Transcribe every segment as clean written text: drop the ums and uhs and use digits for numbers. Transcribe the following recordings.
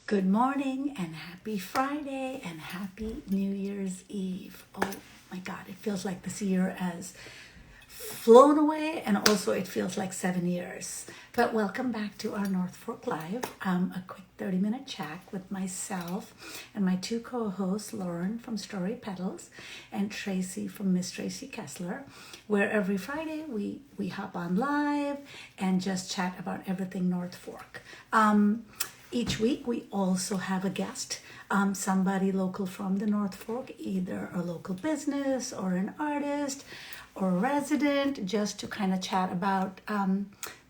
Good morning and happy Friday and happy New Year's Eve. Oh my God, it feels like this year has flown away and also it feels like 7 years. But welcome back to our North Fork Live, a quick 30-minute chat with myself and my two co-hosts, Lauren from Story Petals and Tracy from Miss Tracy Kessler, where every Friday we hop on live and just chat about everything North Fork. Each week, we also have a guest, somebody local from the North Fork, either a local business or an artist or a resident, just to kind of chat about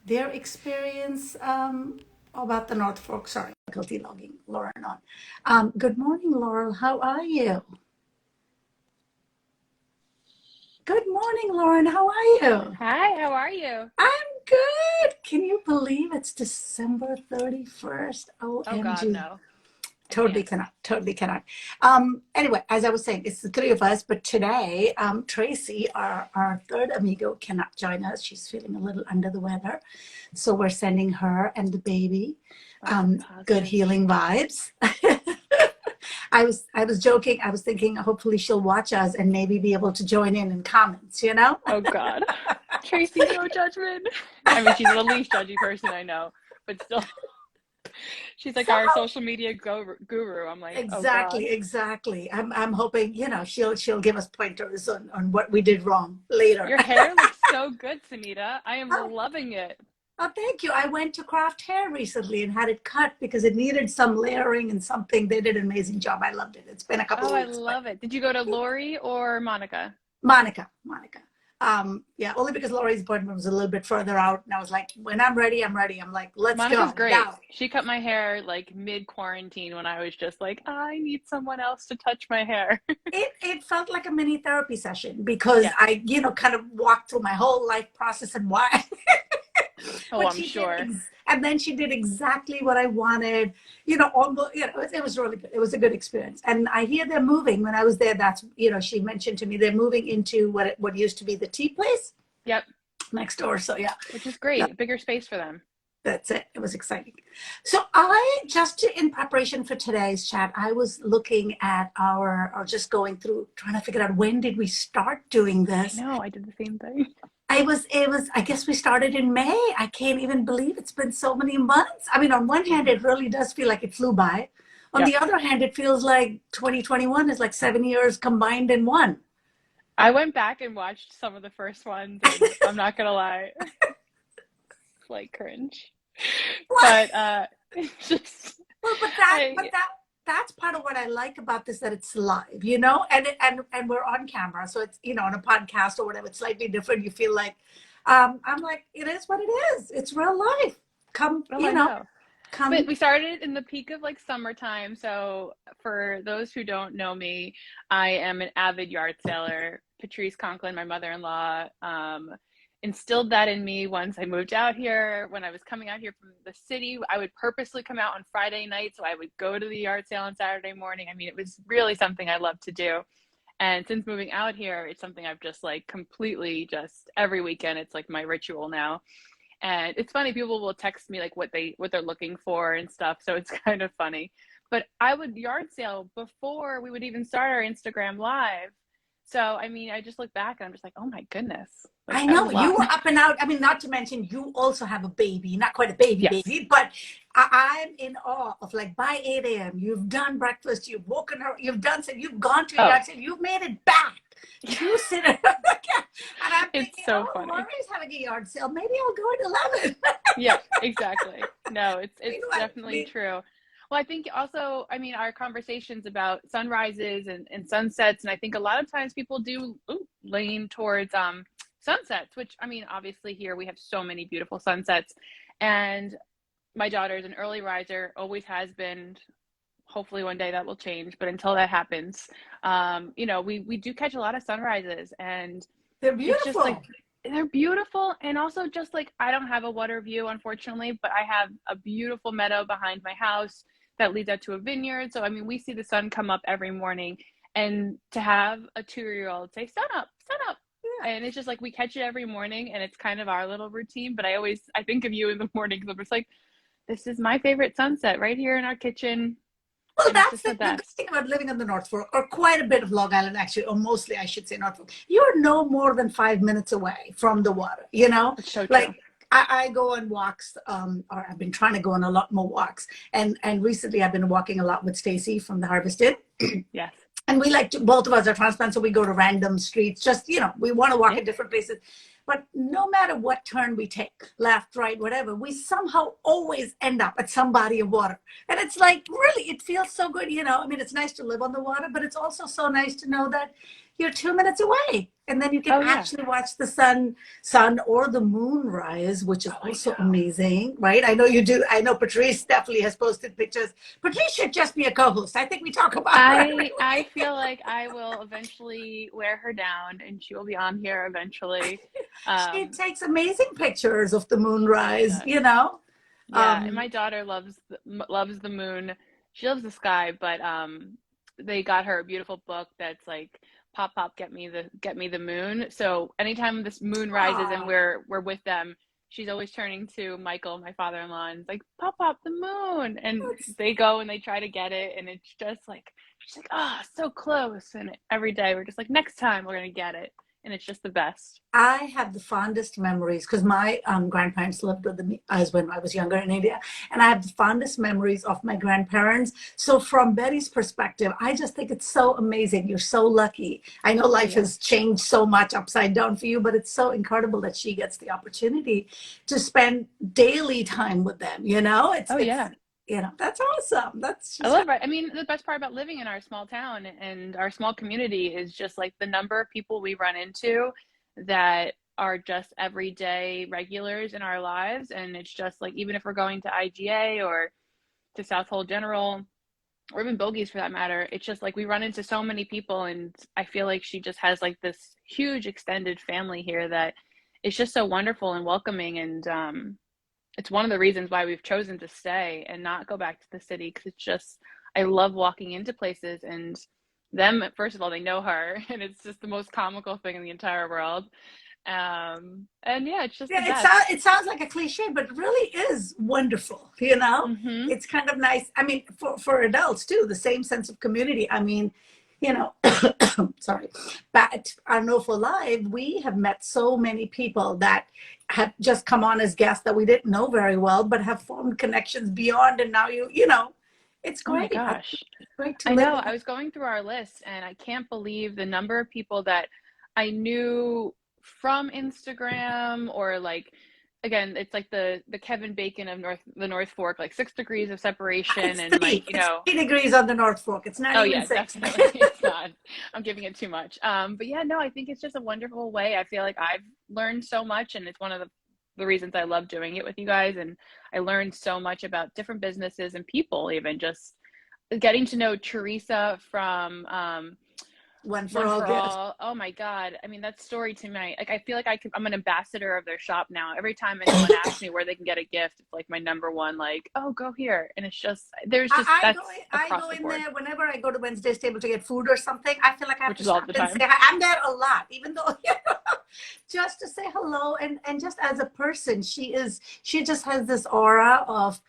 their experience about the North Fork. Sorry, difficulty logging Lauren on. Good morning, Laurel. How are you? Good morning, Lauren. How are you? Hi, how are you? I'm good. Can you believe it's December 31st? Oh God, OMG. no. I Totally can't. cannot. Totally cannot. Anyway, as I was saying, it's the three of us, but today, Tracy, our third amigo, cannot join us. She's feeling a little under the weather. So we're sending her and the baby Lots of good positive. healing vibes. I was joking. I was thinking hopefully she'll watch us and maybe be able to join in comments, you know? Oh God. Tracy, no judgment. I mean, she's the least judgy person I know, but still, she's like our Somehow social media guru. I'm like, oh God. exactly, exactly. I'm hoping, she'll give us pointers on what we did wrong later. Your hair looks so good, Sunita. I am Oh, loving it. oh, thank you. I went to Craft Hair recently and had it cut because it needed some layering and something. They did an amazing job. I loved it. It's been a couple Oh, of I weeks, but love it. Did you go to Lori or Monica? Monica. Yeah, only because Lori's appointment was a little bit further out, and I was like, when I'm ready, I'm ready. I'm like, let's Monica's go great. now. She cut my hair like mid quarantine when I was just like, I need someone else to touch my hair. It felt like a mini therapy session because Yeah. I kind of walked through my whole life process and why. Oh, But I'm sure. and then she did exactly what I wanted. Almost, it was really good. It was a good experience. And I hear they're moving. When I was there, she mentioned to me they're moving into what used to be the tea place Yep. next door. So yeah, Which is yeah, great. Bigger space for them. that's it. It was exciting. So I just in preparation for today's chat, I was looking at or just going through trying to figure out when did we start doing I this. know, I did the same thing. I guess we started in May. I can't even believe it's been so many months. I mean, on one hand, Mhm. it really does feel like it flew by. On Yep. the other hand, it feels like 2021 is like 7 years combined in one. I went back and watched some of the first ones, and I'm not gonna lie, like cringe. But it's just Well, but that, but I that, that's part of what I like about this, that it's live, and we're on camera. So it's, on a podcast or whatever, it's slightly different. You feel like, I'm like, it is what it is. It's real life. Come, oh I know. But come. we started in the peak of like summertime. So for those who don't know me, I am an avid yard sailor. Patrice Conklin, my mother-in-law, instilled that in me once I moved out here. When I was coming out here from the city, I would purposely come out on Friday night. So I would go to the yard sale on Saturday morning. I mean, it was really something I loved to do. And since moving out here, it's something I've just like completely just every weekend. It's like my ritual now. And it's funny, people will text me like what they're looking for and stuff, so it's kind of funny. But I would yard sale before we would even start our Instagram live. So I mean, I just look back and I'm just like, oh my goodness, like I that was know a you lot. were up and out. I mean, not to mention you also have a baby, not quite a baby, Yes. baby, but I'm in awe of like by 8 a.m. You've done breakfast, you've woken her, you've done so, you've gone to your Oh, yard sale, you've made it back to sit and I'm it's thinking, so oh, funny. Laurie's having a yard sale. Maybe I'll go at 11. Yep, exactly. No, it's I mean, it's what? I definitely mean, true. Well, I think also, I mean, our conversations about sunrises and sunsets, and I think a lot of times people do lean towards sunsets, which I mean, obviously here we have so many beautiful sunsets, and my daughter's an early riser, always has been. Hopefully one day that will change, but until that happens, we do catch a lot of sunrises, and they're it's just like beautiful. they're beautiful. And also just like I don't have a water view unfortunately, but I have a beautiful meadow behind my house that leads out to a vineyard. So I mean, we see the sun come up every morning, and to have a 2-year old say sun up, sun up, Yeah. and it's just like we catch it every morning, and it's kind of our little routine. But I think of you in the morning because I'm just like, this is my favorite sunset right here in our kitchen, Well, and it's that's just the the good best. thing about living on the North Fork, or quite a bit of Long Island, actually, or mostly, I should say, North Fork. You're no more than 5 minutes away from the water, you know? It's so true. Like, I go on walks, or I've been trying to go on a lot more walks. And recently I've been walking a lot with Stacy from the Harvest Inn. Yes. And we like to, both of us are transplants, so we go to random streets, just, we want to walk Yeah. in different places. But no matter what turn we take, left, right, whatever, we somehow always end up at some body of water. And it's like, really, it feels so good. I mean, it's nice to live on the water, but it's also so nice to know that you're 2 minutes away. And then you can Oh yeah. actually watch the sun or the moon rise, which is Oh, I also know. amazing, right? I know you do. I know Patrice definitely has posted pictures. Patrice should just be a co-host. I think we talk about her every I week. feel like I will eventually wear her down, and she will be on here eventually. She Um, takes amazing pictures of the she moonrise, does. Yeah, and Um, my daughter loves the moon. She loves the sky, but they got her a beautiful book that's like Pop Pop get me the moon. So anytime this moon rises and oh, we're with them, she's always turning to Michael, my father-in-law, and it's like Pop Pop the moon, and that's they go and they try to get it, and it's just like she's like, oh, so close. And every day we're just like, next time we're gonna get it, and it's just the best. I have the fondest memories because my grandparents lived with me as when I was younger in India, and I have the fondest memories of my grandparents. So, from Betty's perspective, I just think it's so amazing. You're so lucky. I know Oh life yeah. has changed so much upside down for you, but it's so incredible that she gets the opportunity to spend daily time with them. It's Oh it's yeah. that's awesome. That's I just love it. I mean, the best part about living in our small town and our small community is just like the number of people we run into that are just everyday regulars in our lives. And it's just like, even if we're going to IGA or to South Hole General or even Bogies for that matter, it's just like we run into so many people. And I feel like she just has like this huge extended family here that it's just so wonderful and welcoming. And it's one of the reasons why we've chosen to stay and not go back to the city, because it's just I love walking into places and them, first of all, they know her and it's just the most comical thing in the entire world. And yeah, it's just the Yeah, best. it sounds like a cliche, but it really is wonderful. Mm-hmm. It's kind of nice. I mean, for adults too, the same sense of community. I mean, you know, sorry, but I know for live, we have met so many people that have just come on as guests that we didn't know very well, but have formed connections beyond. And now it's Oh my great. gosh. It's great to I live know. in. I was going through our list and I can't believe the number of people that I knew from Instagram or like again, it's like the Kevin Bacon of the North Fork, like 6 degrees of separation and like, It's 3 degrees on the North Fork. It's not oh even yeah, 6. definitely. It's not. I'm giving it too much. But yeah, no, I think it's just a wonderful way. I feel like I've learned so much and it's one of the reasons I love doing it with you guys. And I learned so much about different businesses and people, even just getting to know Teresa from One for One all for gifts. All. Oh my God. I mean, that story tonight, like I feel like I'm an ambassador of their shop now. Every time anyone asks me where they can get a gift, it's like my number one, like, oh, go here. And it's just, there's just, that's I across go the in board, there whenever I go to Wednesday's table to get food or something. I feel like I have which to is all stop the and say time. hi. I'm there a lot, even though just to say hello and just as a person, she just has this aura of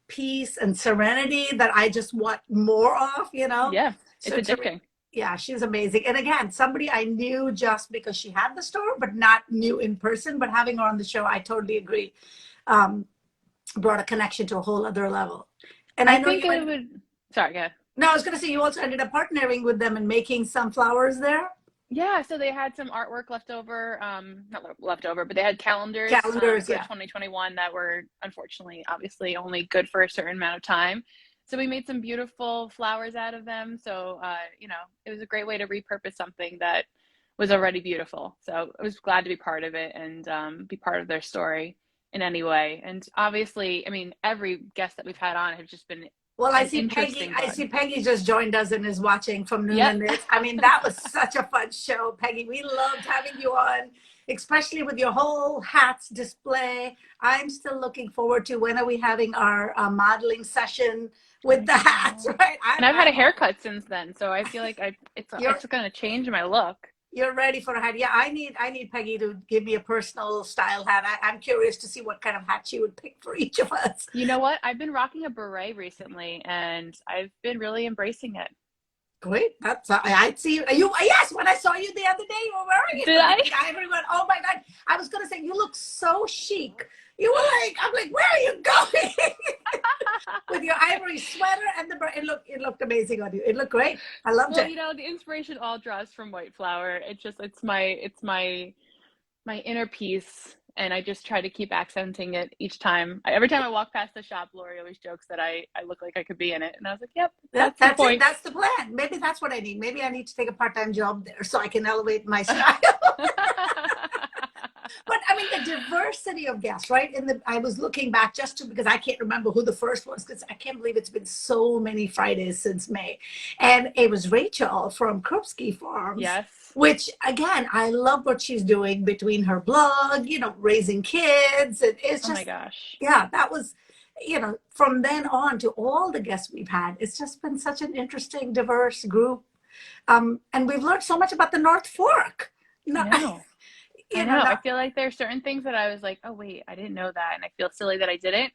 peace and serenity that I just want more of. Yeah. It's So addicting. yeah, she's amazing. And again, somebody I knew just because she had the store, but not knew in person. But having her on the show, I totally agree. Um, Brought a connection to a whole other level. And I I know think you it went. would, sorry, yeah. No, I was going to say you also ended up partnering with them and making some flowers there. Yeah, so they had some artwork left over, not left over, but they had calendars Calendars, for yeah. 2021 that were unfortunately, obviously, only good for a certain amount of time. So we made some beautiful flowers out of them. So, it was a great way to repurpose something that was already beautiful. So I was glad to be part of it and be part of their story in any way. And obviously, I mean, every guest that we've had on have just been Well, an interesting I bunch. see Peggy just joined us and is watching from Yep. Noonan Knits. I mean, that was such a fun show, Peggy. We loved having you on, especially with your whole hats display. I'm still looking forward to when are we having our modeling session with I the hats, know. right? And I've had a haircut since then, so I feel like You're it's going to change my look. You're ready for a hat. Yeah, I need Peggy to give me a personal style hat. I'm curious to see what kind of hat she would pick for each of us. You know what? I've been rocking a beret recently and I've been really embracing it. Great. That's I'd see you. Yes, when I saw you the other day, you were wearing it Did with the I? pink ivory one. Oh my God. I was gonna say you look so chic. You were like, I'm like, where are you going? With your ivory sweater and it looked amazing on you. It looked great. I loved Well, it. the inspiration all draws from White Flower. It's my inner piece, and I just try to keep accenting it each time. Every time I walk past the shop, Lori always jokes that I look like I could be in it, and I was like, "Yep, That, that's the that's it. point." That's the plan. Maybe that's what I need. Maybe I need to take a part-time job there so I can elevate my style. But I mean, the diversity of guests, right? I was looking back just because I can't remember who the first was because I can't believe it's been so many Fridays since May. And it was Rachel from Krupski Farms, Yes. which again, I love what she's doing between her blog, raising kids. And it's Oh my just, gosh. yeah, that was, from then on to all the guests we've had, it's just been such an interesting, diverse group. And we've learned so much about the North Fork. I No, know. I you know, know. I not, feel like there are certain things that I was like, "Oh wait, I didn't know that," and I feel silly that I didn't.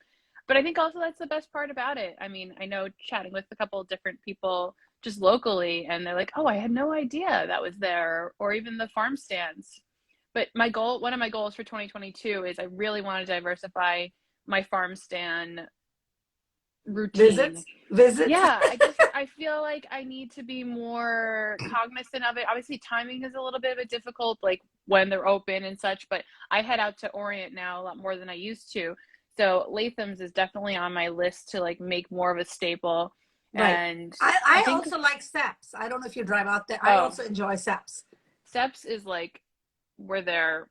But I think also that's the best part about it. I mean, I know chatting with a couple of different people just locally, and they're like, "Oh, I had no idea that was there," or even the farm stands. But one of my goals for 2022 is I really want to diversify my farm stand routine. visits. Yeah, I feel like I need to be more cognizant of it. Obviously, timing is a little bit of a difficult, like when they're open and such, but I head out to Orient now a lot more than I used to. So Latham's is definitely on my list to like make more of a staple. Right. And I I think, also like Seps. I don't know if you drive out there. I oh, also enjoy Seps. Steps is like we're there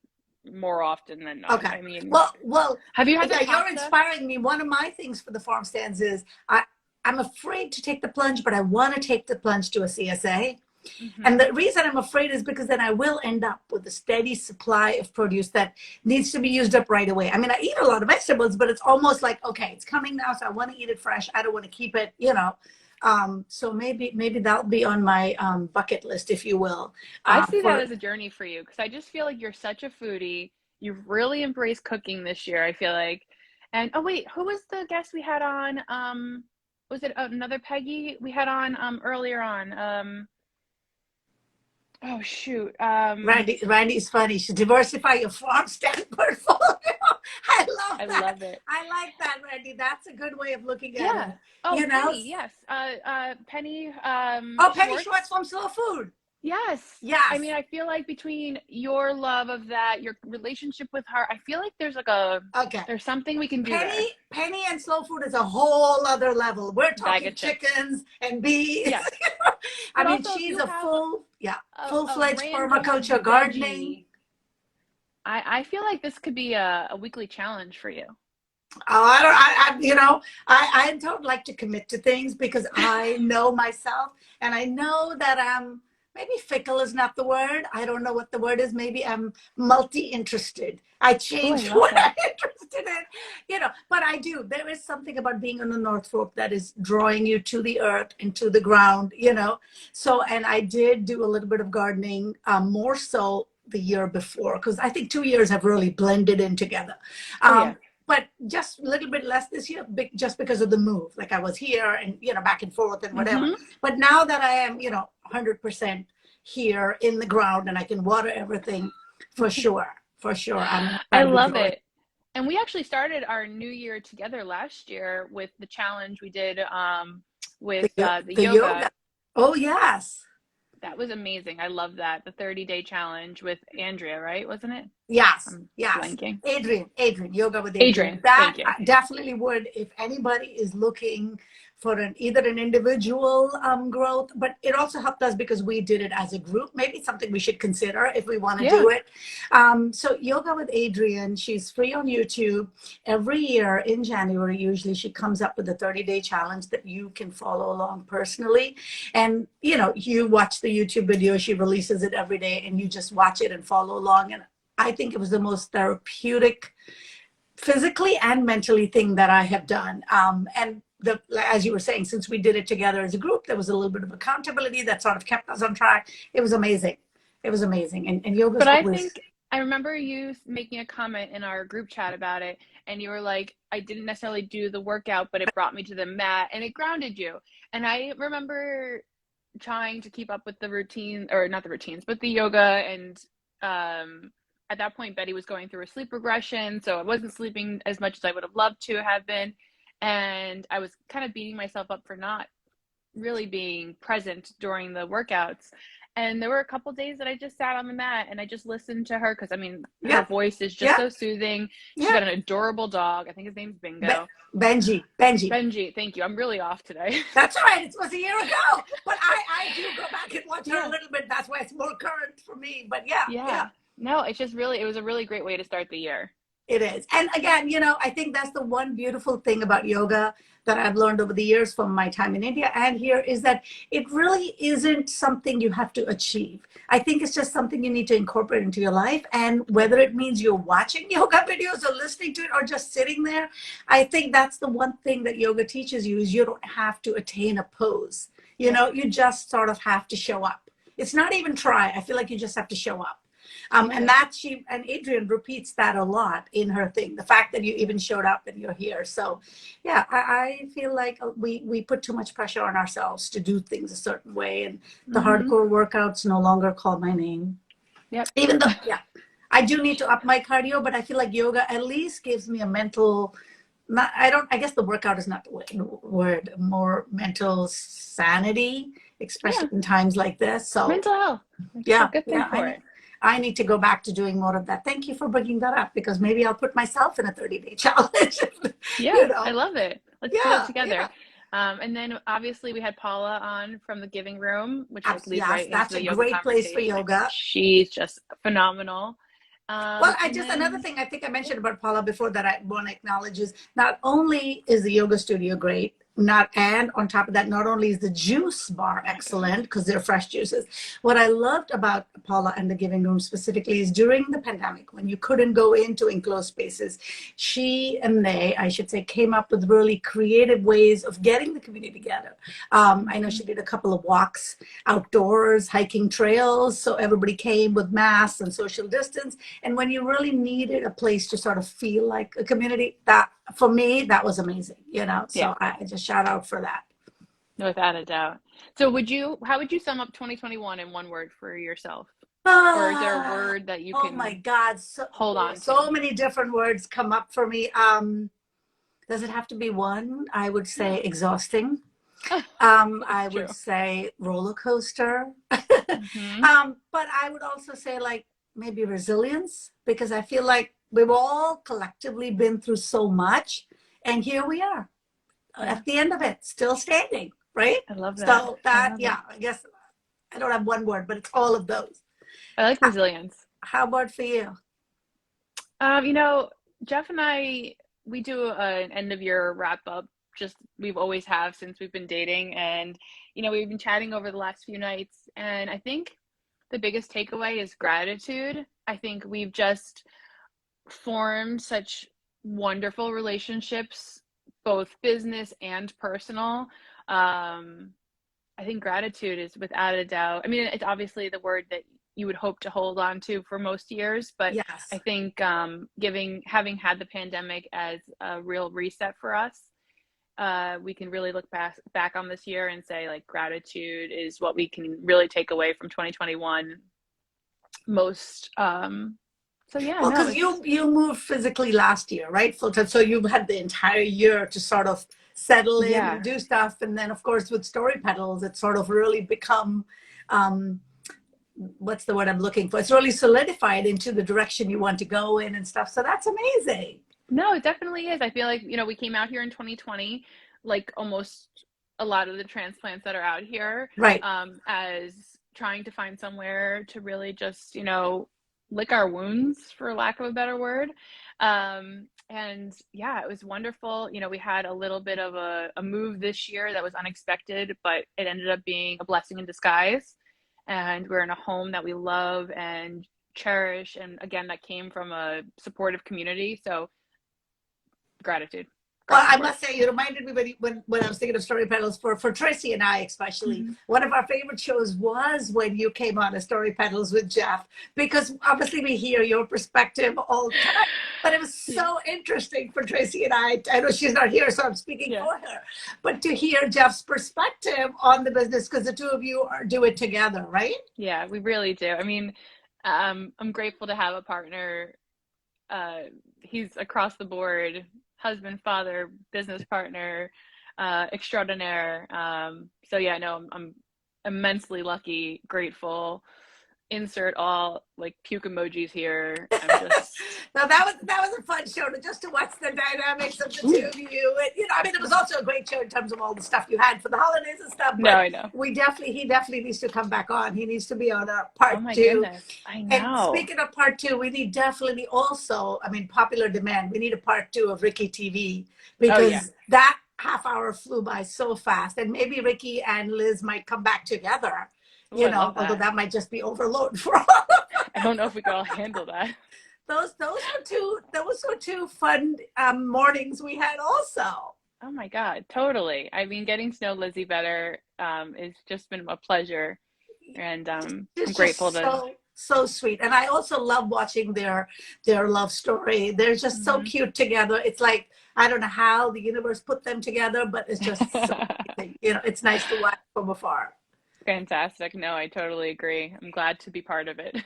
more often than not. Okay. I mean, Well, have you had their yeah, you're pasta? inspiring me. One of my things for the farm stands is I'm afraid to take the plunge, but I want to take the plunge to a CSA. And Hmm. the reason I'm afraid is because then I will end up with a steady supply of produce that needs to be used up right away. I mean, I eat a lot of vegetables, but it's almost like, okay, it's coming now, so I want to eat it fresh. I don't want to keep it. So maybe that'll be on my bucket list, if you will, I see that for as a journey for you because I just feel like you're such a foodie. You've really embraced cooking this year, I feel like. And oh wait, who was the guest we had on? Was it another Peggy we had on earlier on? Oh shoot. Randy. Randy's funny. She diversify your farm stand portfolio. I love I that. love it. I like that, Randy. That's a good way of looking at it. Yeah. Oh, You know? Penny, yes. Penny Oh, Penny Schwartz Schwartz. from Slow Food. Yes. I Yes. mean, I feel like between your love of that, your relationship with her, I feel like Okay. there's something we can do there. Penny and Slow Food is a whole other level. We're Bag talking of chips. chickens and bees. Yes. I But mean, also, if she's you a have a full-fledged random permaculture gardening. veggie, I feel like this could be a weekly challenge for you. Oh, I don't like to commit to things because I know myself and I know that I'm maybe fickle is not the word. I don't know what the word is. Maybe I'm multi-interested. I Oh, I change love what I'm that. interested but I do. There is something about being on the North Fork that is drawing you to the earth and to the ground. So, and I did do a little bit of gardening, more so the year before, because I think 2 years have really blended in together. Oh, yeah. But just a little bit less this year, just because of the move. Like I was here and, back and forth and whatever. Hmm. But now that I am, 100% here in the ground and I can water everything for sure. For sure. I'm I trying to love grow it. it. And we actually started our new year together last year with the challenge we did with the The yoga. yoga. Oh, yes. That was amazing. I love that. The 30-day challenge with Andrea, right? Wasn't it? Yes, I'm yes. blanking. Adrian, yoga with Adrian. Adrian, That thank you. I definitely would, if anybody is looking for either an individual growth, but it also helped us because we did it as a group. Maybe something we should consider if we want to Yeah. do it. So yoga with Adrian, she's free on YouTube. Every year in January, usually she comes up with a 30-day challenge that you can follow along personally. And, you watch the YouTube video, she releases it every day and you just watch it and follow along. And I think it was the most therapeutic, physically and mentally thing that I have done. And as you were saying, since we did it together as a group, there was a little bit of accountability that sort of kept us on track. It was amazing. It was amazing. And yoga's But I always, think I remember you making a comment in our group chat about it, and you were like, I didn't necessarily do the workout, but it brought me to the mat and it grounded you. And I remember trying to keep up with the routine, or not the routines, but the yoga. And at that point, Betty was going through a sleep regression, so I wasn't sleeping as much as I would have loved to have been. And I was kind of beating myself up for not really being present during the workouts. And there were a couple days that I just sat on the mat and I just listened to her because I mean, her yeah, voice is just yeah, so soothing. She's yeah. got an adorable dog. I think his name's Bingo. Benji. Benji, thank you. I'm really off today. That's right. It was a year ago, but I do go back and watch her a Yeah. little bit. That's why it's more current for me. But yeah, yeah. Yeah. No, it's just really, it was a really great way to start the year. It is. And again, I think that's the one beautiful thing about yoga that I've learned over the years from my time in India and here is that it really isn't something you have to achieve. I think it's just something you need to incorporate into your life. And whether it means you're watching yoga videos or listening to it or just sitting there, I think that's the one thing that yoga teaches you is you don't have to attain a pose. Yeah. You just sort of have to show up. It's not even try. I feel like you just have to show up. And Yeah. that she and Adrian repeats that a lot in her thing. The fact that you even showed up and you're here. So, yeah, I feel like we put too much pressure on ourselves to do things a certain way, and the Mm-hmm. hardcore workouts no longer call my name. Yep. Even though, yeah, I do need to up my cardio, but I feel like yoga at least gives me a mental. Not, I don't. I guess the workout is not the word. More mental sanity, Yeah. especially in times like this. So, Mental health. It's a yeah, good thing yeah. for it. I need to go back to doing more of that. Thank you for bringing that up because maybe I'll put myself in a 30-day challenge. you Yeah, I know, love it. Let's do it yeah, together. yeah. And then obviously we had Paula on from the Giving Room, which like leads Yes, right into that's a the yoga great place for conversation. yoga. She's just phenomenal. Well, I And just another then thing I think I yeah, mentioned about Paula before that I want to acknowledge is not only is the yoga studio great, not and on top of that, not only is the juice bar oh my excellent because they're fresh juices. What I loved about Paula and the Giving Room specifically is during the pandemic when you couldn't go into enclosed spaces, she and they, I should say, came up with really creative ways of getting the community together. I know goodness. she did a couple of walks outdoors, hiking trails, so everybody came with masks and social distance and when you really needed a place to sort of feel like a community, that for me, that was amazing, Yeah, So I just shout out for that. without a doubt. So how would you sum up 2021 in one word for yourself? Or is there a Ah, word that you oh my can God. hold on So to? many different words come up for me. Does it have to be one? I would say No. exhausting. That's I would true. say roller coaster. Hmm. But I would also say like maybe resilience because I feel like we've all collectively been through so much, and here we are Yeah, at the end of it, still standing, right? I love that. So I that, love it. yeah, I guess I don't have one word, but it's all of those. I like How, resilience. how about for you? You know, Jeff and I, we do an end of year wrap up. Just we've always have since we've been dating, and we've been chatting over the last few nights, and I think the biggest takeaway is gratitude. I think we've just formed such wonderful relationships, both business and personal. Um, I think gratitude is without a doubt. I mean, it's obviously the word that you would hope to hold on to for most years, but I Yes. think having had the pandemic as a real reset for us, we can really look back on this year and say like gratitude is what we can really take away from 2021 most. So yeah, Well, no, because it's you moved physically last year, right? Full time. So you've had the entire year to sort of settle in and yeah. do stuff. And then, of course, with Story Petals, it's sort of really become um, what's the word I'm looking for? It's really solidified into the direction you want to go in and stuff. So that's amazing. No, it definitely is. I feel like, we came out here in 2020, like almost a lot of the transplants that are out here, Right. as trying to find somewhere to really just, lick our wounds, for lack of a better word. And yeah, it was wonderful. We had a little bit of a move this year that was unexpected, but it ended up being a blessing in disguise. And we're in a home that we love and cherish. And again, that came from a supportive community. So gratitude. Well, across the I board. must say, you reminded me when I was thinking of story pedals for Tracy and I, especially. Mhm. One of our favorite shows was when you came on as Story Pedals with Jeff, because obviously we hear your perspective all the time. But it was Yeah. so interesting for Tracy and I. I know she's not here, so I'm speaking Yeah. for her. But to hear Jeff's perspective on the business, because the two of you do it together, right? Yeah, we really do. I mean, I'm grateful to have a partner. Uh, he's across the board, husband, father, business partner, extraordinaire. So yeah, no, I'm immensely lucky, grateful. Insert all like puke emojis here. I'm just, Now that was a fun show to just to watch the dynamics of the two of you. And, I mean, it was also a great show in terms of all the stuff you had for the holidays and stuff. no, But I know. he definitely needs to come back on. He needs to be on a Oh part my two. goodness, I And know. speaking of part two, we need definitely also, I mean, popular demand. We need a part two of Ricky TV, Oh yeah. because that half hour flew by so fast. And maybe Ricky and Liz might come back together. Oh, I love Although that. that might just be overload for all. I don't know if we could all handle that. Those were two fun mornings we had also. Oh my God, totally. I mean, getting to know Lizzie better has just been a pleasure, and I'm It's grateful just to. so sweet. And I also love watching their love story. They're just so Mhm. cute together. It's like, I don't know how the universe put them together, but it's just so amazing. It's nice to watch from afar. Fantastic. No, I totally agree. I'm glad to be part of it.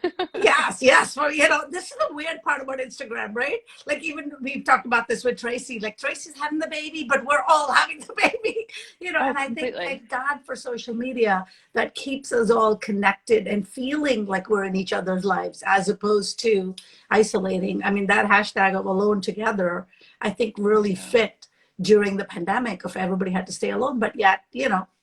Yes, yes. Well, this is the weird part about Instagram, right? Like, even we've talked about this with Tracy. Like, Tracy's having the baby, but we're all having the baby. Oh, And I think, completely. thank God for social media that keeps us all connected and feeling like we're in each other's lives as opposed to isolating. I mean, that hashtag of alone together, I think really Yeah. fit during the pandemic if everybody had to stay alone, but yet,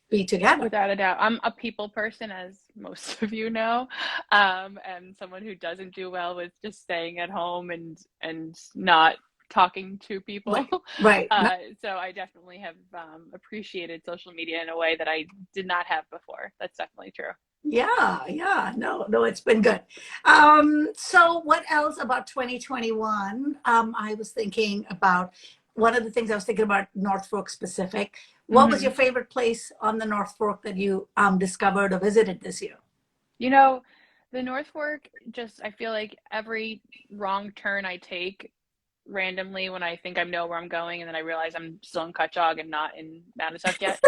be together. Without a doubt. I'm a people person, as most of you know, and someone who doesn't do well with just staying at home and not talking to people. Right, right. So I definitely have appreciated social media in a way that I did not have before. That's definitely true. Yeah, yeah. No, no, it's been good. So what else about 2021? I was thinking about one of the things I was thinking about North Fork specific. What was Hmm. your favorite place on the North Fork that you discovered or visited this year? You know, the North Fork, just I feel like every wrong turn I take randomly when I think I know where I'm going, and then I realize I'm still in Cutchogue and not in Mattituck yet.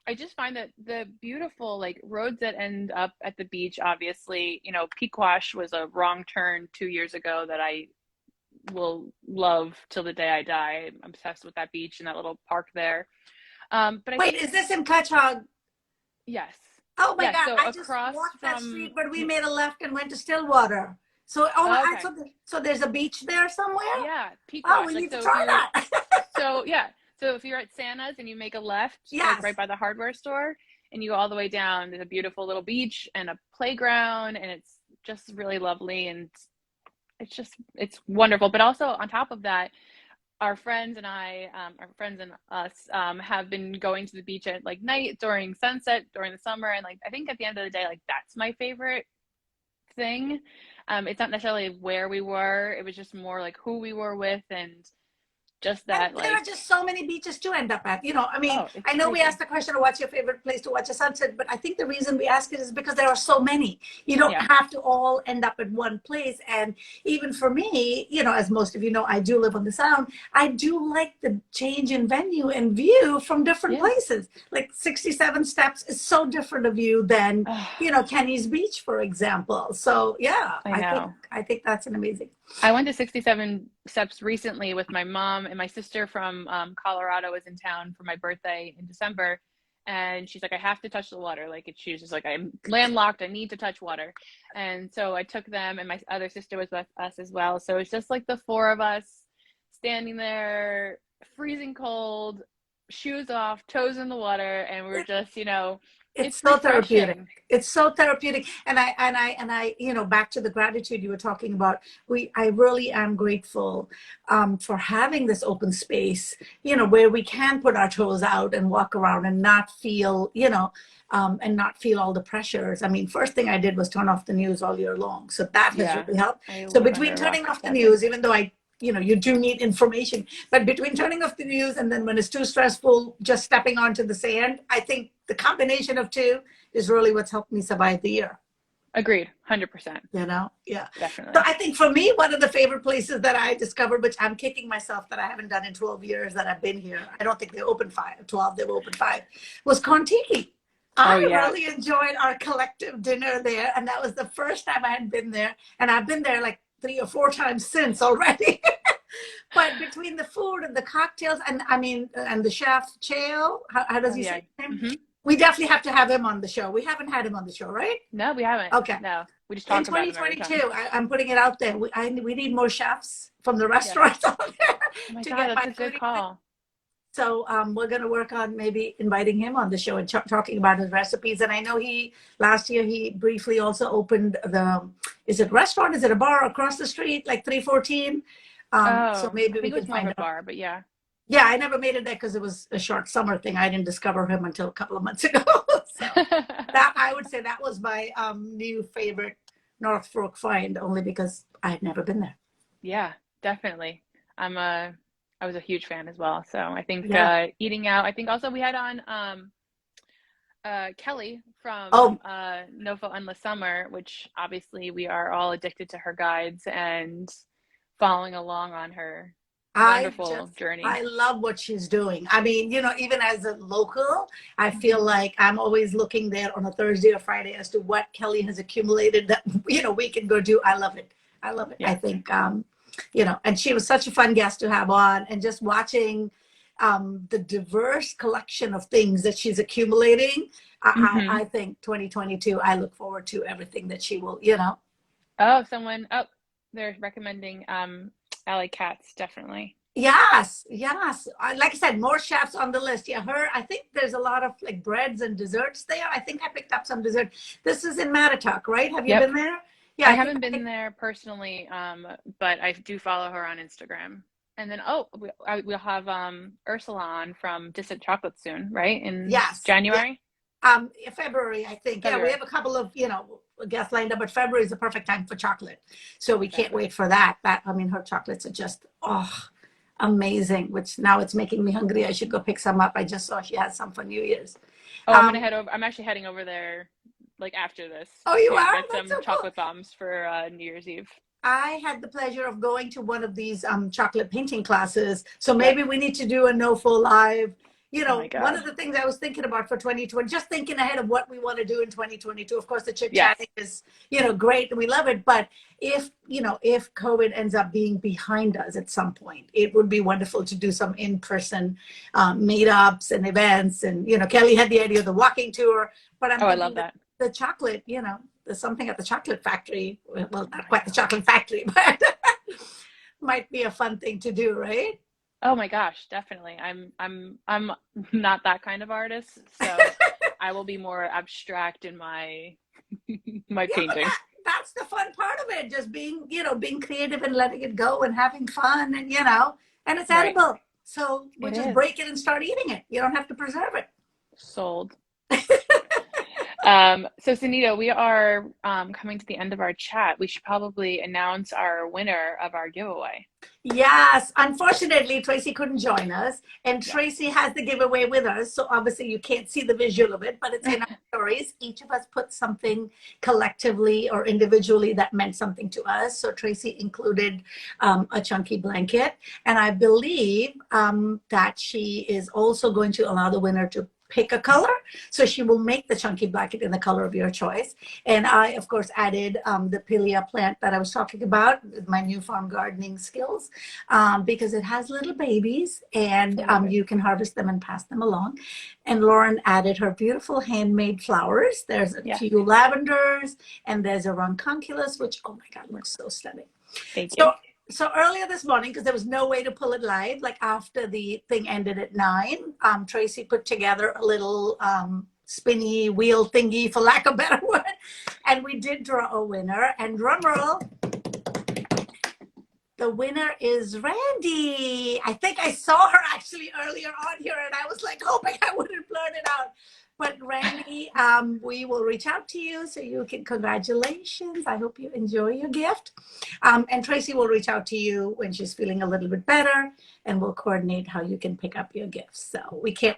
I just find that the beautiful like roads that end up at the beach, obviously, Pequash was a wrong turn 2 years ago that I will love till the day I die. I'm obsessed with that beach and that little park there. But I Wait, think, is this in Cutchogue? yes, Oh my yes. God, So I just across walked that from, street, but we made a left and went to Stillwater. So, oh my, okay, so there's a beach there somewhere? yeah, Oh, Pequash. we Like, need to so if try you're, that. so yeah, so if you're at Santa's and you make a left, like Yes. right by the hardware store, and you go all the way down, there's a beautiful little beach and a playground, and it's just really lovely, and it's wonderful. But also on top of that, our friends and I, our friends and us, have been going to the beach at like night during sunset during the summer, and like I think at the end of the day, like that's my favorite thing. It's not necessarily where we were; it was just more like who we were with, and just And that there are like, just so many beaches to end up at. I mean, oh, it's I know we asked crazy. the question of what's your favorite place to watch a sunset, but I think the reason we ask it is because there are so many. You don't Yeah. have to all end up in one place. And even for me, as most of you know, I do live on the Sound. I do like the change in venue and view from different Yeah. places. Like 67 Steps is so different a view than, Oh, Kenny's Beach, for example. So yeah, I I think that's an amazing. I went to 67 Steps recently with my mom, and my sister from Colorado was in town for my birthday in December. And she's like, I have to touch the water. Like, she was just like, I'm landlocked. I need to touch water. And so I took them, and my other sister was with us as well. So it's just like the four of us standing there, freezing cold, shoes off, toes in the water. And we're just, It's it's so therapeutic. refreshing. It's so therapeutic. And I, back to the gratitude you were talking about. I really am grateful for having this open space, where we can put our toes out and walk around and not feel, and not feel all the pressures. I mean, first thing I did was turn off the news all year long. So that has Yeah, really helped. I So live between under a rock, turning off the sadly. news, even though I you do need information. But between turning off the news and then when it's too stressful, just stepping onto the sand, I think the combination of two is really what's helped me survive the year. Agreed. 100%. Yeah. Definitely. So I think for me, one of the favorite places that I discovered, which I'm kicking myself that I haven't done in 12 years that I've been here, I don't think they opened 12, they were open 5, was Kontiki. I really enjoyed our collective dinner there. And that was the first time I had been there. And I've been there like 3 or 4 times since already. But between the food and the cocktails, and I mean, and the chef, Cheo, how does he say his name? Mm-hmm. We definitely have to have him on the show. We haven't had him on the show, right? No, we haven't. Okay. No, we just talk about him every time. In 2022, I'm putting it out there. We need more chefs from the restaurants out there. Oh my God, that's a good call. So we're going to work on maybe inviting him on the show and talking about his recipes. And I know last year he briefly also opened is it restaurant? Is it a bar across the street, like 314? So maybe we can find a bar, but yeah. Yeah, I never made it there because it was a short summer thing. I didn't discover him until a couple of months ago. So that I would say that was my new favorite North Fork find, only because I had never been there. Yeah, definitely. I was a huge fan as well. So I think eating out. I think also we had on Kelly from No Fun Endless Summer, which obviously we are all addicted to her guides and following along on her wonderful journey. I love what she's doing. I mean, even as a local, I feel like I'm always looking there on a Thursday or Friday as to what Kelly has accumulated that, we can go do. I love it. Yeah. I think, and she was such a fun guest to have on, and just watching the diverse collection of things that she's accumulating. I think 2022, I look forward to everything that she will, they're recommending Alley Katz, definitely. Yes. Like I said, more chefs on the list. Yeah, I think there's a lot of like breads and desserts there. I think I picked up some dessert. This is in Mattituck, right? Have you been there? Yeah, I haven't been there personally, but I do follow her on Instagram. And then we'll have Ursula on from Distant Chocolate soon, right? In January? Yeah. February, I think. February. Yeah, we have a couple of guests lined up, but February is the perfect time for chocolate, so we can't wait for that. Her chocolates are just amazing, which now it's making me hungry. I should go pick some up. I just saw she has some for New Year's. I'm gonna head over. I'm actually heading over there like after this. Oh, you are? Get some chocolate bombs for New Year's Eve. I had the pleasure of going to one of these chocolate painting classes, so maybe we need to do a NoFo live. One of the things I was thinking about for 2020, just thinking ahead of what we want to do in 2022. Of course, the chit chatting is, great and we love it. But if COVID ends up being behind us at some point, it would be wonderful to do some in-person meetups and events. And, Kelly had the idea of the walking tour, but I love that. The chocolate, there's something at the chocolate factory. Well, not quite the chocolate factory, but might be a fun thing to do, right? Oh my gosh, definitely. I'm not that kind of artist, so I will be more abstract in my painting. That's the fun part of it, just being creative and letting it go and having fun, and and it's edible. So we just break it and start eating it. You don't have to preserve it. Sold. So Sunita, we are coming to the end of our chat. We should probably announce our winner of our giveaway. Yes, unfortunately Tracy couldn't join us, and Tracy has the giveaway with us, so obviously you can't see the visual of it, but it's in our stories. Each of us put something collectively or individually that meant something to us. So Tracy included a chunky blanket, and I believe that she is also going to allow the winner to pick a color. So she will make the chunky blanket in the color of your choice. And I, of course, added the Pilia plant that I was talking about with my new farm gardening skills, because it has little babies, and you can harvest them and pass them along. And Lauren added her beautiful handmade flowers. There's a few lavenders, and there's a ranunculus, which, oh my God, looks so stunning. Thank you. So earlier this morning, because there was no way to pull it live, like after the thing ended at 9, Tracy put together a little spinny wheel thingy, for lack of a better word, and we did draw a winner. And drum roll, the winner is Randy. I think I saw her actually earlier on here, and I was like hoping I wouldn't blurt it out. But Randy, we will reach out to you so you can, congratulations. I hope you enjoy your gift. And Tracy will reach out to you when she's feeling a little bit better, and we'll coordinate how you can pick up your gifts. So we can't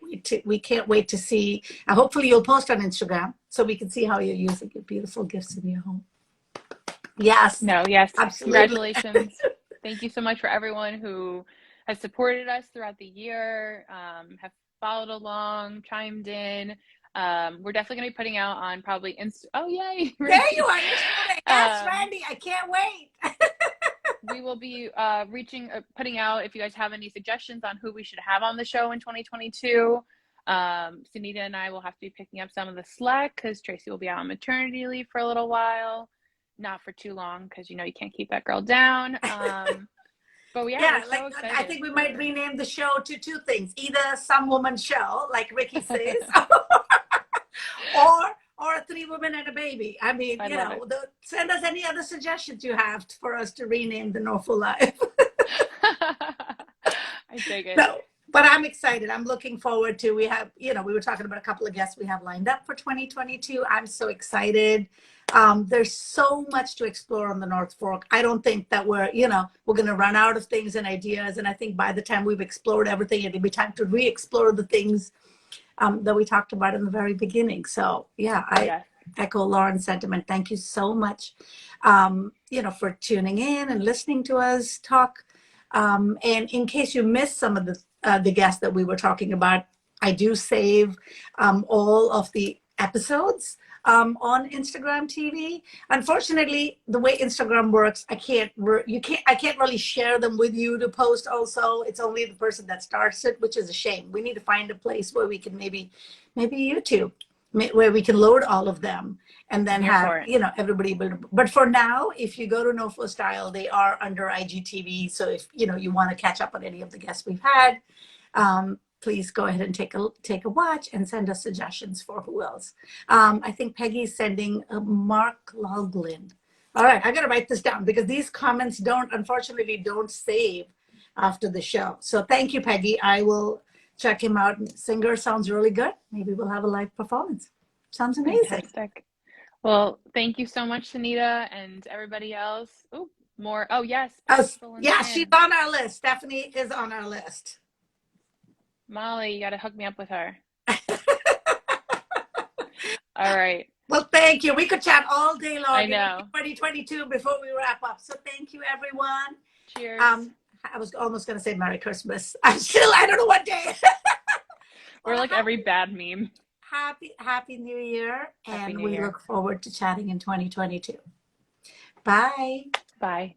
wait to see. Hopefully you'll post on Instagram so we can see how you're using your beautiful gifts in your home. Yes, No, yes. absolutely. Congratulations. Thank you so much for everyone who has supported us throughout the year, have followed along, chimed in. We're definitely going to be putting out on probably oh, yay. There you are. Yes, Randy, I can't wait. We will be putting out, if you guys have any suggestions on who we should have on the show in 2022. Sunita and I will have to be picking up some of the slack because Tracy will be out on maternity leave for a little while. Not for too long because you can't keep that girl down. But yeah, we're so excited. I think we might rename the show to two things: either Some Woman Show, like Ricky says, or Three Women and a Baby. I mean, send us any other suggestions you have for us to rename the Norfolk Life. I dig it. No, but I'm excited. I'm looking forward to. We have, we were talking about a couple of guests we have lined up for 2022. I'm so excited. There's so much to explore on the North Fork. I don't think that we're going to run out of things and ideas. And I think by the time we've explored everything, it'll be time to re-explore the things that we talked about in the very beginning. So yeah, I echo Lauren's sentiment. Thank you so much, for tuning in and listening to us talk. And in case you missed some of the guests that we were talking about, I do save all of the episodes on Instagram TV. Unfortunately, the way Instagram works, I can't really share them with you to post also. It's only the person that starts it, which is a shame. We need to find a place where we can maybe YouTube, where we can load all of them and then have, everybody. But for now, if you go to NoFo Style, they are under IGTV. So if, you want to catch up on any of the guests we've had, please go ahead and take a watch and send us suggestions for who else. I think Peggy's sending Mark Loughlin. All right, I got to write this down because these comments unfortunately don't save after the show. So thank you, Peggy. I will check him out. Singer sounds really good. Maybe we'll have a live performance. Sounds amazing. Fantastic. Well, thank you so much, Sunita, and everybody else. Oh, more. Oh, yes. Yeah, she's on our list. Stephanie is on our list. Molly, you got to hook me up with her. All right. Well, thank you. We could chat all day long. I know. 2022 before we wrap up. So thank you, everyone. Cheers. I was almost going to say Merry Christmas. I don't know what day. Or like every bad meme. Happy New Year. Happy and New we Year. look forward to chatting in 2022. Bye. Bye.